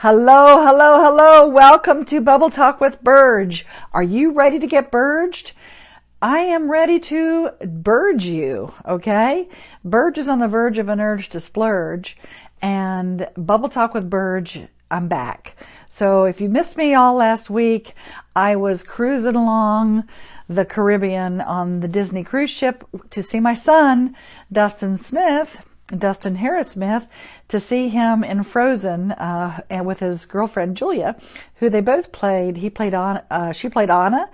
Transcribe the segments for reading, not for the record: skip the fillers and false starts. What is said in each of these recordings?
Hello, hello, hello. Welcome to Bubble Talk with Burge. Are you ready to get burged? I am ready to burge you, okay? Burge is on the verge of an urge to splurge, and Bubble Talk with Burge, I'm back. So if you missed me all last week, I was cruising along the Caribbean on the Disney cruise ship to see my son, Dustin Harris Smith, to see him in Frozen, and with his girlfriend Julia, who they both played. She played Anna.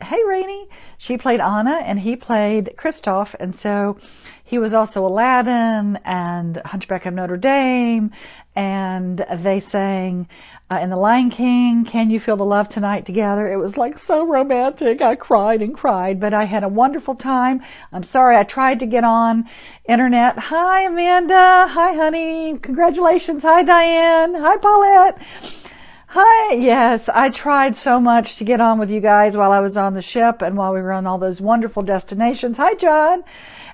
Hey, Rainey. She played Anna, and he played Kristoff. And so he was also Aladdin and Hunchback of Notre Dame. And they sang in The Lion King, "Can You Feel the Love Tonight" together. It was like so romantic. I cried and cried, but I had a wonderful time. I'm sorry, I tried to get on internet. Hi, Amanda. Hi, honey. Congratulations. Hi, Diane. Hi, Paulette. Hi. Yes, I tried so much to get on with you guys while I was on the ship and while we were on all those wonderful destinations. Hi, John.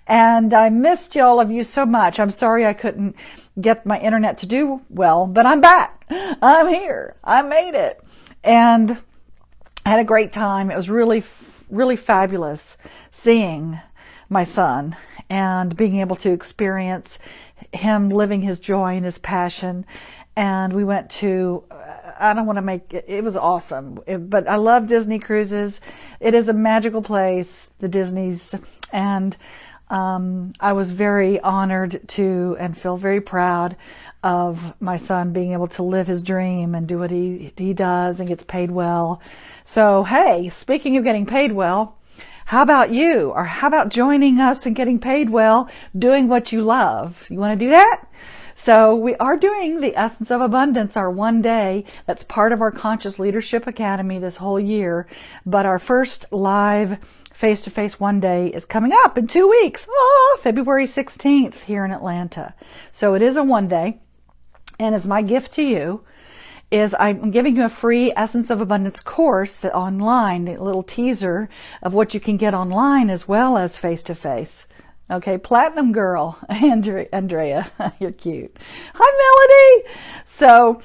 And I missed all of you so much. I'm sorry I couldn't get my internet to do well, but I'm back. I'm here. I made it. And I had a great time. It was really, really fabulous seeing my son and being able to experience him living his joy and his passion. And we went to, I don't want to make it, it was awesome. But I love Disney cruises. It is a magical place, the Disney's. And I was very honored to and feel very proud of my son being able to live his dream and do what he does and gets paid well. So, hey, speaking of getting paid well, how about you? Or how about joining us and getting paid well, doing what you love? You want to do that? So we are doing the Essence of Abundance, our one day. That's part of our Conscious Leadership Academy this whole year. But our first live face-to-face one day is coming up in 2 weeks. February 16th here in Atlanta. So it is a one day. And as my gift to you is I'm giving you a free Essence of Abundance course that online, a little teaser of what you can get online as well as face-to-face. Okay, Platinum Girl, Andrea, you're cute. Hi, Melody. So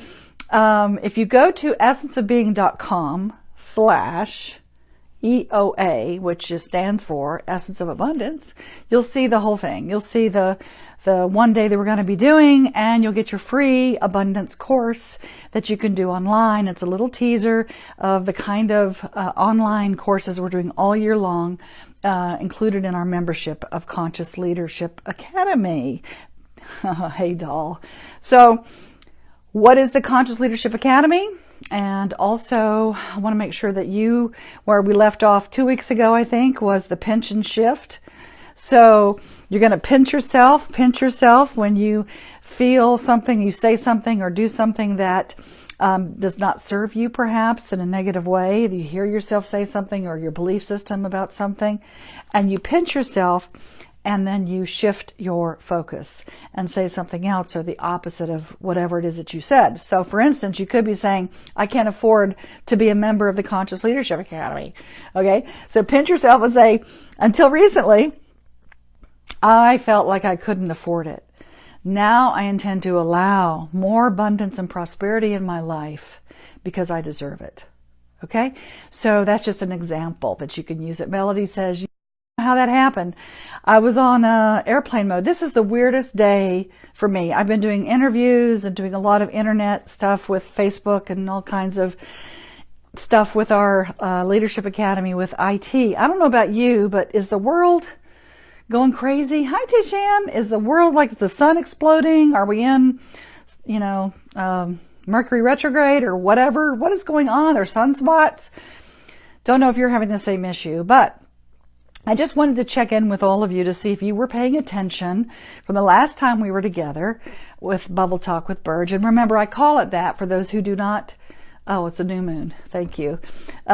if you go to essenceofbeing.com/EOA, which just stands for Essence of Abundance, you'll see the whole thing. You'll see the one day that we're going to be doing, and you'll get your free abundance course that you can do online. It's a little teaser of the kind of online courses we're doing all year long, included in our membership of Conscious Leadership Academy. Hey, doll. So what is the Conscious Leadership Academy? And also, I want to make sure that where we left off 2 weeks ago, I think, was the pinch and shift. So you're going to pinch yourself when you feel something, you say something or do something that does not serve you, perhaps in a negative way. You hear yourself say something or your belief system about something, and you pinch yourself, and then you shift your focus and say something else or the opposite of whatever it is that you said. So for instance, you could be saying, I can't afford to be a member of the Conscious Leadership Academy. Okay, so pinch yourself and say, until recently, I felt like I couldn't afford it. Now I intend to allow more abundance and prosperity in my life because I deserve it. Okay? So that's just an example that you can use it. Melody says, you know how that happened. I was on airplane mode. This is the weirdest day for me. I've been doing interviews and doing a lot of internet stuff with Facebook and all kinds of stuff with our Leadership Academy with IT. I don't know about you, but is the world going crazy? Hi, Tishan. Is the world like, is the sun exploding? Are we in, Mercury retrograde or whatever? What is going on? Or sunspots? Don't know if you're having the same issue, but I just wanted to check in with all of you to see if you were paying attention from the last time we were together with Bubble Talk with Burge. And remember, I call it that for those who do not. Oh, it's a new moon. Thank you.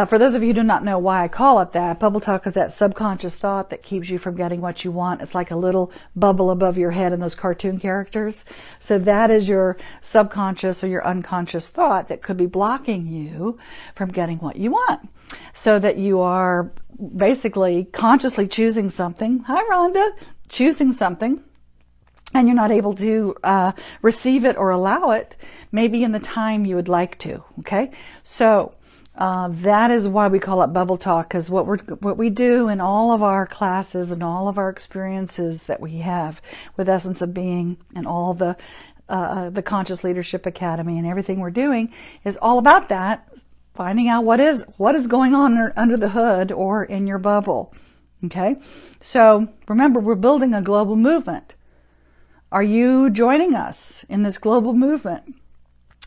For those of you who do not know why I call it that, Bubble Talk is that subconscious thought that keeps you from getting what you want. It's like a little bubble above your head in those cartoon characters. So that is your subconscious or your unconscious thought that could be blocking you from getting what you want. So that you are basically consciously choosing something. Hi, Rhonda. Choosing something and you're not able to receive it or allow it, maybe in the time you would like to. Okay, so that is why we call it Bubble Talk, because what we do in all of our classes and all of our experiences that we have with Essence of Being and all the Conscious Leadership Academy and everything we're doing is all about that, finding out what is going on under the hood or in your bubble. Okay, so remember, we're building a global movement. Are you joining us in this global movement?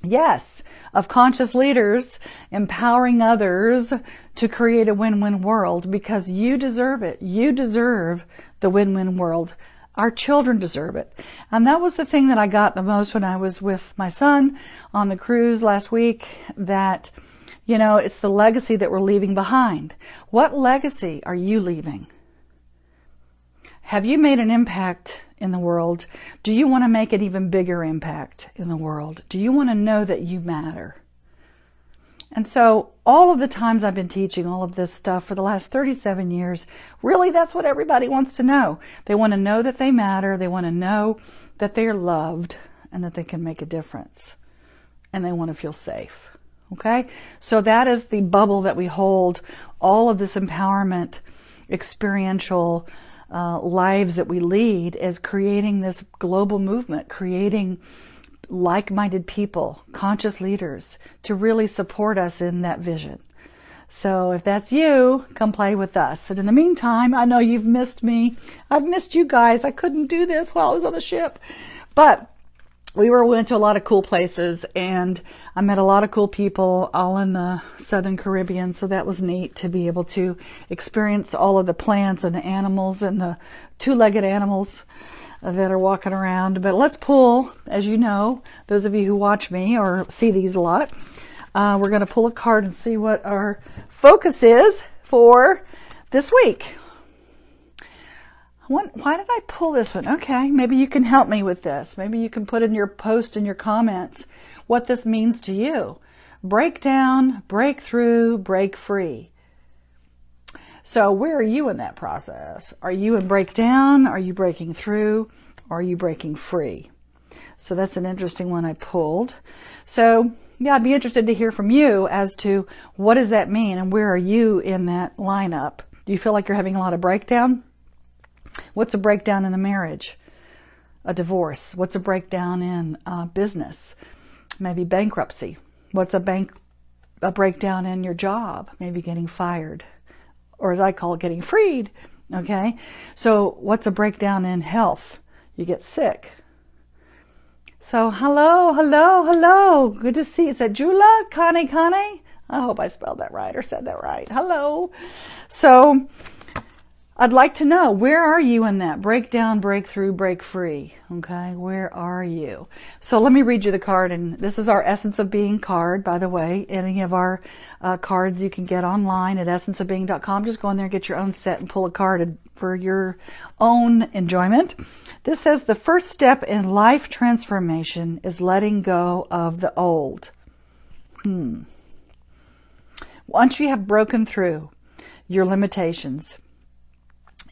Yes, of conscious leaders empowering others to create a win-win world, because you deserve it. You deserve the win-win world. Our children deserve it. And that was the thing that I got the most when I was with my son on the cruise last week, that, you know, it's the legacy that we're leaving behind. What legacy are you leaving? Have you made an impact in the world? Do you want to make an even bigger impact in the world? Do you want to know that you matter? And so all of the times I've been teaching all of this stuff for the last 37 years, really that's what everybody wants to know. They want to know that they matter. They want to know that they're loved and that they can make a difference. And they want to feel safe. Okay? So that is the bubble that we hold all of this empowerment, experiential lives that we lead, is creating this global movement, creating like-minded people, conscious leaders, to really support us in that vision. So if that's you, come play with us. And in the meantime, I know you've missed me. I've missed you guys. I couldn't do this while I was on the ship. But we went to a lot of cool places, and I met a lot of cool people all in the Southern Caribbean. So that was neat to be able to experience all of the plants and the animals and the two-legged animals that are walking around. But let's pull, as you know, those of you who watch me or see these a lot, we're going to pull a card and see what our focus is for this week. Why did I pull this one? Okay, maybe you can help me with this. Maybe you can put in your post in your comments what this means to you. Break down, break through, break free. So where are you in that process? Are you in breakdown? Are you breaking through? Or are you breaking free? So that's an interesting one I pulled. So yeah, I'd be interested to hear from you as to what does that mean and where are you in that lineup? Do you feel like you're having a lot of breakdown? What's a breakdown in a marriage? A divorce? What's a breakdown in business? Maybe bankruptcy. What's a breakdown in your job? Maybe getting fired, or as I call it, getting freed. Okay, so what's a breakdown in health? You get sick. So hello. Good to see you. Is that Jula? Kane? I hope I spelled that right or said that right. Hello. So I'd like to know, where are you in that? Breakdown, breakthrough, break free. Okay, where are you? So let me read you the card. And this is our Essence of Being card, by the way. Any of our cards you can get online at essenceofbeing.com. Just go in there and get your own set and pull a card for your own enjoyment. This says, the first step in life transformation is letting go of the old. Once you have broken through your limitations,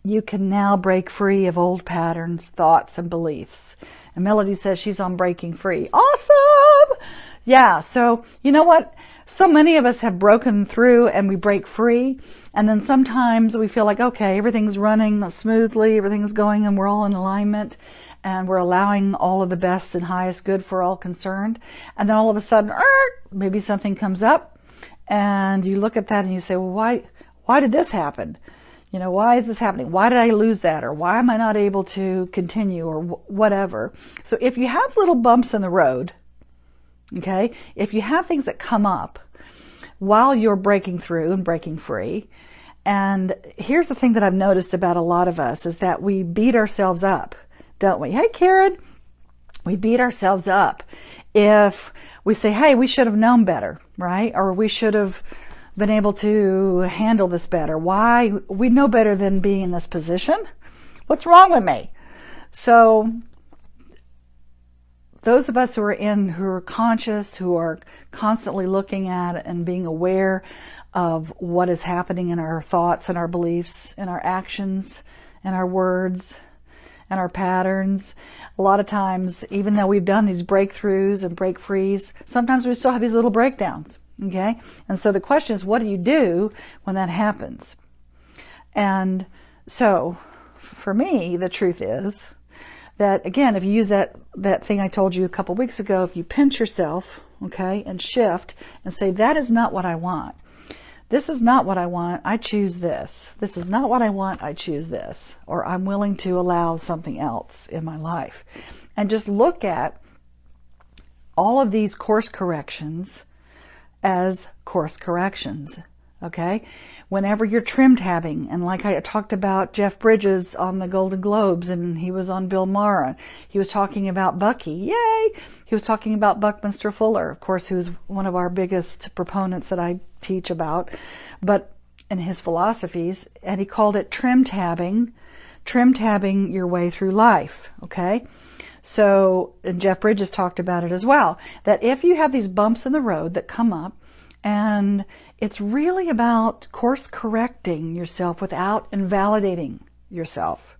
you can now break free of old patterns, thoughts, and beliefs. And Melody says she's on breaking free. Awesome! Yeah, so you know what? So many of us have broken through and we break free. And then sometimes we feel like, okay, everything's running smoothly, everything's going, and we're all in alignment. And we're allowing all of the best and highest good for all concerned. And then all of a sudden, maybe something comes up. And you look at that and you say, well, why did this happen? You know, why is this happening? Why did I lose that? Or why am I not able to continue, or whatever? So if you have little bumps in the road, okay, if you have things that come up while you're breaking through and breaking free, and here's the thing that I've noticed about a lot of us is that we beat ourselves up, don't we? Hey, Karen, we beat ourselves up if we say, hey, we should have known better, right? Or we should have been able to handle this better. Why? We know better than being in this position. What's wrong with me? So those of us who are conscious, who are constantly looking at it and being aware of what is happening in our thoughts and our beliefs and our actions and our words and our patterns. A lot of times, even though we've done these breakthroughs and break frees, sometimes we still have these little breakdowns. Okay? And so the question is, what do you do when that happens? And so, for me, the truth is that, again, if you use that thing I told you a couple weeks ago, if you pinch yourself, okay, and shift and say, that is not what I want. This is not what I want. I choose this. This is not what I want. I choose this. Or I'm willing to allow something else in my life. And just look at all of these course corrections as course corrections. Okay? Whenever you're trim tabbing, and like I talked about Jeff Bridges on the Golden Globes, and he was on Bill Maher, he was talking about Bucky, yay! He was talking about Buckminster Fuller, of course, who's one of our biggest proponents that I teach about, but in his philosophies, and he called it trim tabbing your way through life, okay? So, and Jeff Bridges talked about it as well, that if you have these bumps in the road that come up, and it's really about course correcting yourself without invalidating yourself.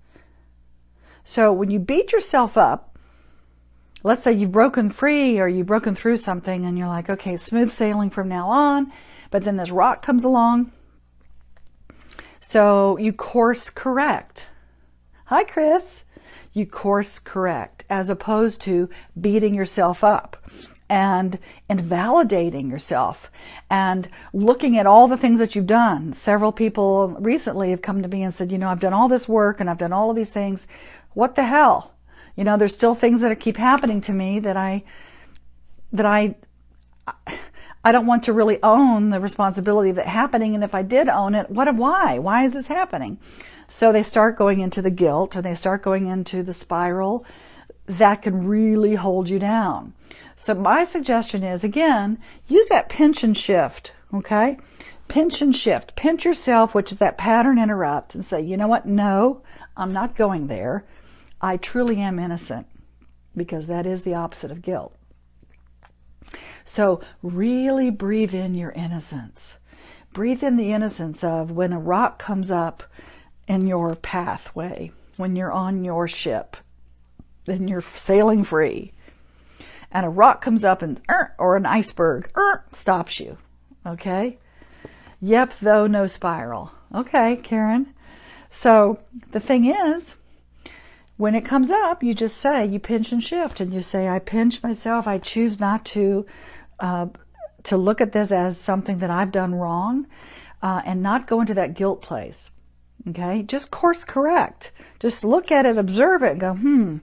So when you beat yourself up, let's say you've broken free or you've broken through something and you're like, okay, smooth sailing from now on, but then this rock comes along. So you course correct. Hi, Chris. You course correct as opposed to beating yourself up and invalidating yourself and looking at all the things that you've done. Several people recently have come to me and said, I've done all this work and I've done all of these things. What the hell? There's still things that keep happening to me that I don't want to really own the responsibility of it happening. And if I did own it, why? Why is this happening? So they start going into the guilt and they start going into the spiral that can really hold you down. So my suggestion is, again, use that pinch and shift, okay? Pinch and shift. Pinch yourself, which is that pattern interrupt, and say, you know what? No, I'm not going there. I truly am innocent, because that is the opposite of guilt. So really breathe in your innocence. Breathe in the innocence of when a rock comes up in your pathway, when you're on your ship, then you're sailing free. And a rock comes up and, or an iceberg, stops you. Okay? Yep, though, no spiral. Okay, Karen. So the thing is, when it comes up, you just say, you pinch and shift, and you say, I pinch myself. I choose not to look at this as something that I've done wrong, and not go into that guilt place. Okay? Just course correct. Just look at it, observe it, and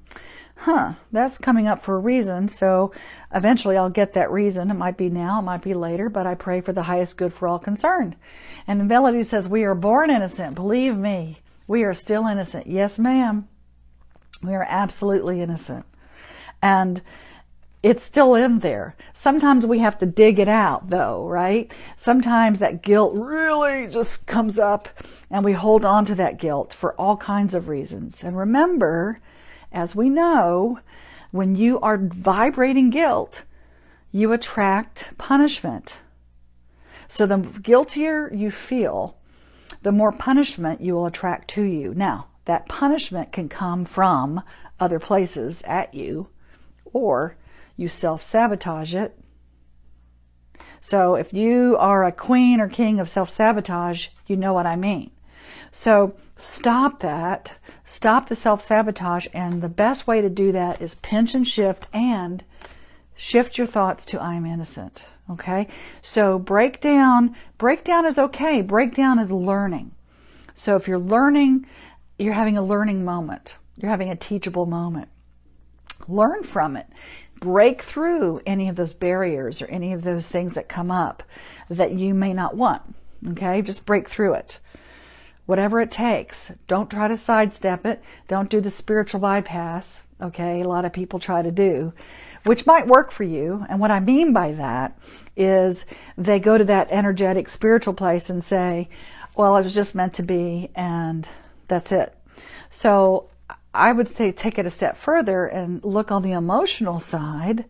go, that's coming up for a reason, so eventually I'll get that reason. It might be now, it might be later, but I pray for the highest good for all concerned. And Melody says, we are born innocent. Believe me, we are still innocent. Yes, ma'am. We are absolutely innocent. And it's still in there. Sometimes we have to dig it out, though, right? Sometimes that guilt really just comes up, and we hold on to that guilt for all kinds of reasons. And remember, as we know, when you are vibrating guilt, you attract punishment. So the guiltier you feel, the more punishment you will attract to you. Now, that punishment can come from other places at you, or you self-sabotage it. So if you are a queen or king of self-sabotage, you know what I mean. So stop that. Stop the self-sabotage, and the best way to do that is pinch and shift your thoughts to I'm innocent. Okay? So breakdown is okay. Breakdown is learning. So if you're learning, you're having a learning moment. You're having a teachable moment. Learn from it. Break through any of those barriers or any of those things that come up that you may not want. Okay? Just break through it. Whatever it takes. Don't try to sidestep it. Don't do the spiritual bypass. Okay? A lot of people try to do, which might work for you. And what I mean by that is they go to that energetic spiritual place and say, well, it was just meant to be, and that's it. So I would say take it a step further and look on the emotional side,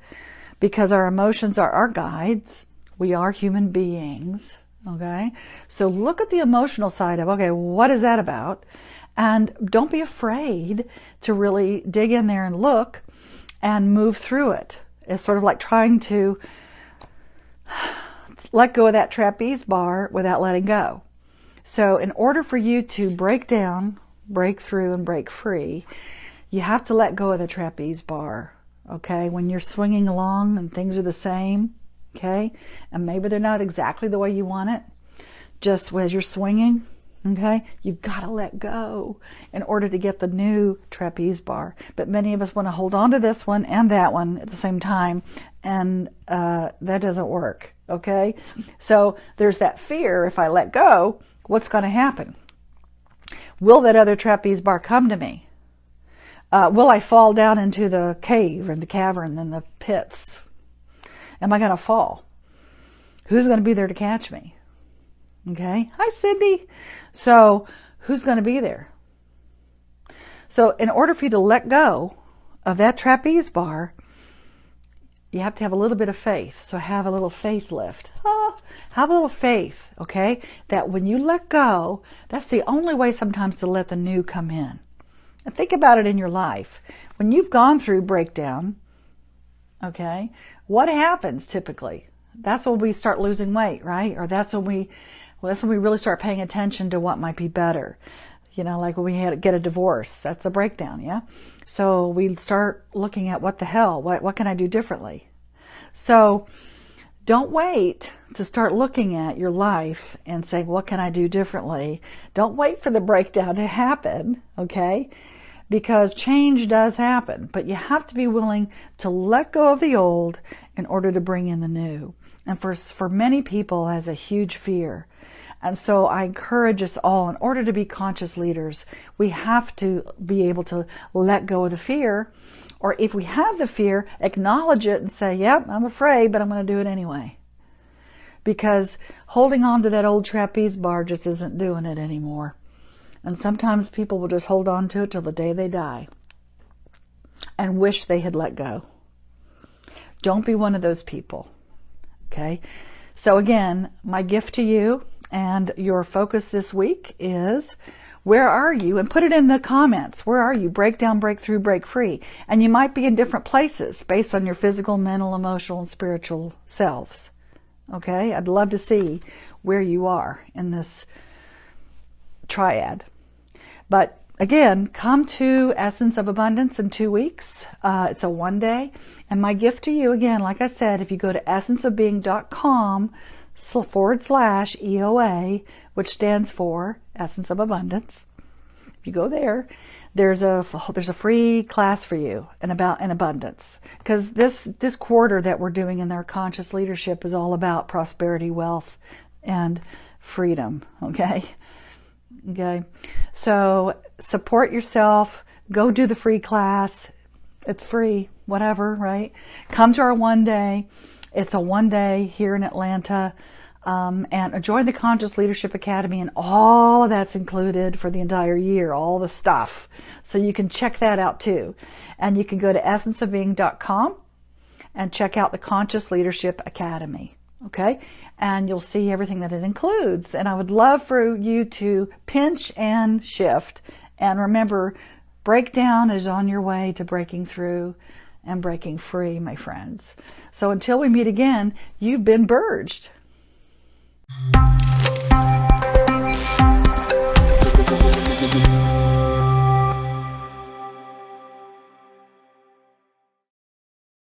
because our emotions are our guides. We are human beings. Okay, so look at the emotional side of, okay, what is that about? And don't be afraid to really dig in there and look and move through it. It's sort of like trying to let go of that trapeze bar without letting go. So in order for you to break down, break through, and break free, you have to let go of the trapeze bar, okay? When you're swinging along and things are the same, okay? And maybe they're not exactly the way you want it, just as you're swinging, okay? You've got to let go in order to get the new trapeze bar. But many of us want to hold on to this one and that one at the same time, and that doesn't work, okay? So there's that fear, if I let go, what's going to happen? Will that other trapeze bar come to me? Will I fall down into the cave and the cavern and the pits? Am I going to fall? Who's going to be there to catch me? Okay. Hi, Cindy. So who's going to be there? So in order for you to let go of that trapeze bar, you have to have a little bit of faith. So have a little faith lift. Have a little faith, okay? That when you let go, that's the only way sometimes to let the new come in. And think about it in your life. When you've gone through breakdown, okay, what happens typically? That's when we start losing weight, right? Or that's when we really start paying attention to what might be better. You know, like when we get a divorce, that's a breakdown, yeah? So we start looking at what the hell, what can I do differently? So don't wait to start looking at your life and saying, what can I do differently? Don't wait for the breakdown to happen, okay? Because change does happen, but you have to be willing to let go of the old in order to bring in the new. And for many people, that's a huge fear. And so I encourage us all, in order to be conscious leaders, we have to be able to let go of the fear. Or if we have the fear, acknowledge it and say, yep, I'm afraid, but I'm going to do it anyway. Because holding on to that old trapeze bar just isn't doing it anymore. And sometimes people will just hold on to it till the day they die and wish they had let go. Don't be one of those people. Okay? So again, my gift to you and your focus this week is, where are you? And put it in the comments. Where are you? Break down, break through, break free. And you might be in different places based on your physical, mental, emotional, and spiritual selves. Okay? I'd love to see where you are in this triad. But again, come to Essence of Abundance in 2 weeks. It's a 1 day. And my gift to you, again, like I said, if you go to essenceofbeing.com/EOA, which stands for Essence of Abundance. If you go there, there's a free class for you in abundance. Because this quarter that we're doing in our conscious leadership is all about prosperity, wealth, and freedom. Okay? Okay. So support yourself. Go do the free class. It's free, whatever, right? Come to our 1 day. It's a 1 day here in Atlanta. And join the Conscious Leadership Academy, and all of that's included for the entire year, all the stuff. So you can check that out too. And you can go to essenceofbeing.com and check out the Conscious Leadership Academy. Okay? And you'll see everything that it includes. And I would love for you to pinch and shift. And remember, breakdown is on your way to breaking through and breaking free, my friends. So until we meet again, you've been Burged.